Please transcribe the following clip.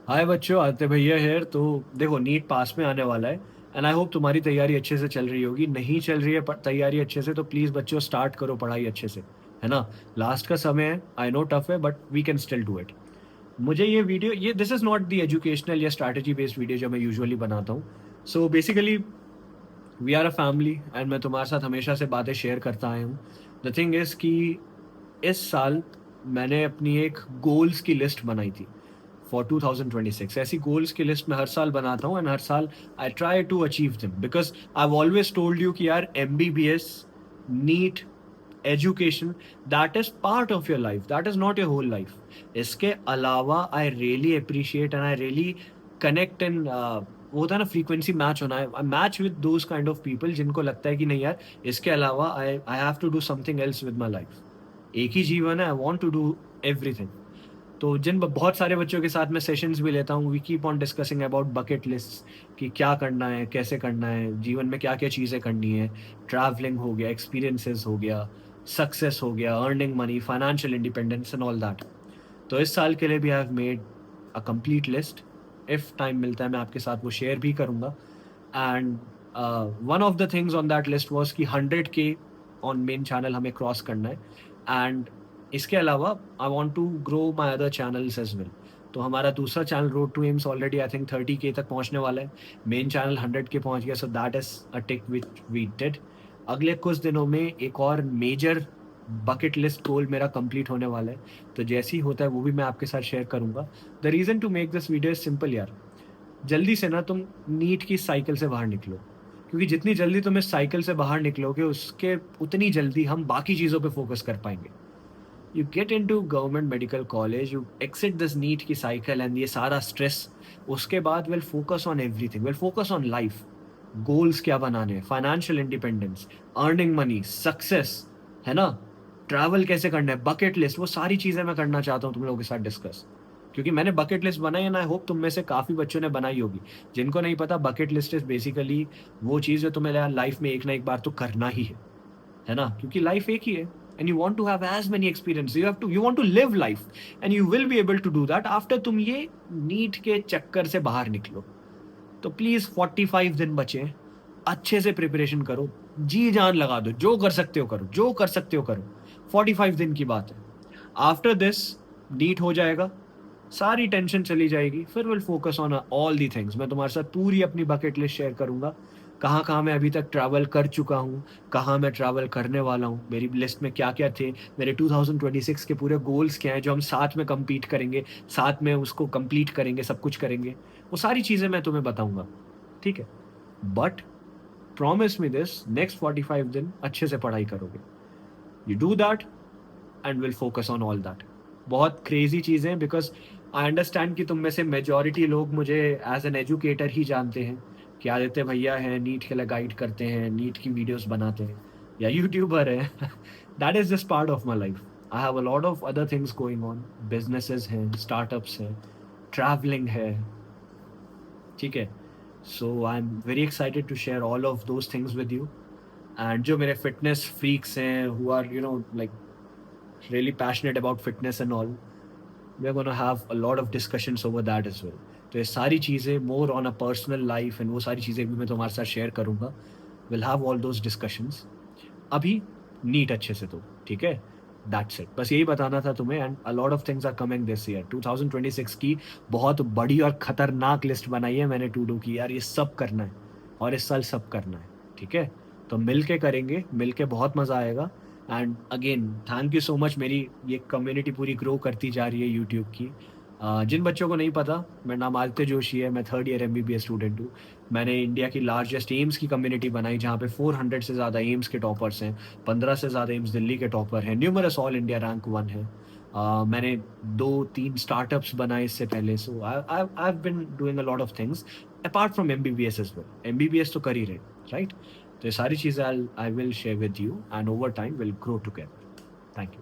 हाय बच्चों, आदित्य भैया हेयर। तो देखो, नीट पास में आने वाला है एंड आई होप तुम्हारी तैयारी अच्छे से चल रही होगी। नहीं चल रही है तैयारी अच्छे से तो प्लीज़ बच्चों स्टार्ट करो पढ़ाई अच्छे से, है ना। लास्ट का समय है, आई नो टफ है but we can still do it. मुझे ये वीडियो, ये this is not the educational या स्ट्रैटेजी बेस्ड वीडियो जो मैं यूजुअली बनाता हूँ। So basically we are a family and मैं तुम्हारे साथ हमेशा से बातें शेयर करता आया हूँ। द थिंग इज़ कि इस साल मैंने अपनी एक गोल्स की लिस्ट बनाई थी फॉर 2026। ऐसी गोल्स की लिस्ट मैं हर साल बनाता हूँ एंड हर साल I try to achieve them because I always told you कि यार MBBS, NEET, education, that is part of your life, that is not your whole life. इसके अलावा I really appreciate and I really connect in, वो होता है ना frequency match होना है, I match with those kind of people जिनको लगता है कि नहीं यार, इसके अलावा I I have to do something else with my life. एक ही जीवन है, I want to do everything. तो बहुत सारे बच्चों के साथ मैं सेशंस भी लेता हूँ, we keep on discussing about bucket list कि क्या करना है, कैसे करना है, जीवन में क्या क्या चीज़ें करनी है। ट्रैवलिंग हो गया, एक्सपीरियंसेस हो गया, सक्सेस हो गया, earning money, financial independence and all that. तो इस साल के लिए भी I have made a complete list. If time मिलता है मैं आपके साथ वो शेयर भी करूँगा। And one of the things on that list was कि 100K ऑन मेन चैनल हमें क्रॉस करना है। एंड इसके अलावा I want to grow my other channels as well. तो हमारा दूसरा channel road to AIIMS already I think 30K तक पहुंचने वाला है। मेन चैनल 100K पहुंच गया, so that is a tick which we did. अगले कुछ दिनों में एक और मेजर बकेट लिस्ट गोल मेरा कंप्लीट होने वाला है। तो जैसे ही होता है वो भी मैं आपके साथ शेयर करूंगा। The reason to make this video is simple यार। जल्दी से ना तुम नीट की साइकिल से बाहर निकलो, क्योंकि जितनी जल्दी तुम इस साइकिल से बाहर निकलोगे उसके उतनी जल्दी हम बाकी चीज़ों पे फोकस कर पाएंगे। You get into government medical college, you exit this NEET की साइकिल एंड ये सारा स्ट्रेस, उसके बाद will focus on everything, will focus on life. Goals क्या बनाने हैं, financial independence, earning money, success, है ना। ट्रैवल कैसे करना है, बकेट लिस्ट, वो सारी चीज़ें मैं करना चाहता हूँ तुम लोगों के साथ डिस्कस। क्योंकि मैंने बकेट लिस्ट बनाई है ना, आई होप तुम में से काफ़ी बच्चों ने बनाई होगी। जिनको नहीं पता, बकेट लिस्ट इज़ बेसिकली वो चीज़ जो तुम्हें लाइफ में एक ना एक बार तो करना ही है ना? क्योंकि लाइफ एक ही है and you want to have as many experience, you want to live life and you will be able to do that after तुम ये नीट के चक्कर से बाहर निकलो। तो प्लीज़ 45 दिन बचे हैं, अच्छे से प्रिपरेशन करो, जी-जान लगा दो, जो कर सकते हो करो, जो कर सकते हो करो। 45 दिन की बात है। आफ्टर दिस नीट हो जाएगा, सारी टेंशन चली जाएगी, फिर will focus on all the things. मैं तुम्हारे साथ पूरी अपनी बकेट लिस्ट शेयर करूँगा, कहाँ-कहाँ मैं अभी तक ट्रैवल कर चुका हूँ, कहाँ मैं ट्रैवल करने वाला हूँ, मेरी लिस्ट में क्या-क्या थे, मेरे 2026 के पूरे गोल्स क्या हैं जो हम साथ में कंप्लीट करेंगे, साथ में उसको कंप्लीट करेंगे, सब कुछ करेंगे। वो सारी चीज़ें मैं तुम्हें बताऊँगा, ठीक है? But promise me this, next 45 दिन अच्छे से पढ़ाई करोगे। You do that and will focus on all that. बहुत क्रेजी चीज़ें हैं बिकॉज़ आई अंडरस्टैंड कि तुम में से मेजॉरिटी लोग मुझे एज़ एन एजुकेटर ही जानते हैं कि आदित्य भैया हैं, नीट के लिए गाइड करते हैं, नीट की वीडियोज़ बनाते हैं या यूट्यूबर हैं। That is just part of my life. I have a lot of other things going on, businesses हैं, स्टार्टअप्स हैं, ट्रैवलिंग है, ठीक है? So I am very excited to share all of those things with you. And जो मेरे fitness freaks हैं, who are like really passionate about fitness and all, we're going to have a lot of discussions over that as well. तो ये सारी चीज़ें more on a personal life and वो सारी चीज़ें भी मैं तुम्हारे साथ शेयर करूँगा। Will have all those discussions. अभी नीट अच्छे से दो, ठीक है? दैट्स इट, बस यही बताना था तुम्हें। And a lot of things are coming this year. 2026 की बहुत बड़ी और खतरनाक लिस्ट बनाई है मैंने टू डू की, यार ये सब करना है और इस साल सब करना है, ठीक है? तो मिल के करेंगे, मिल के बहुत मज़ा आएगा। And again thank you so much, मेरी ये कम्युनिटी पूरी ग्रो करती जा रही है यूट्यूब की। जिन बच्चों को नहीं पता, मेरा नाम आदित्य जोशी है, मैं थर्ड ईयर एमबीबीएस स्टूडेंट हूँ। मैंने इंडिया की लार्जेस्ट एम्स की कम्युनिटी बनाई जहाँ पे 400 से ज़्यादा एम्स के टॉपर्स हैं, 15 से ज़्यादा एम्स दिल्ली के टॉपर हैं, न्यूमरस ऑल इंडिया रैंक 1 है। मैंने 2-3 स्टार्टअप्स बनाए इससे पहले, so I have been doing a lot of things apart from MBBS as well. MBBS तो कर ही रहे, राइट? तो ये सारी चीज़ें I will share with you and over time will grow together. Thank you.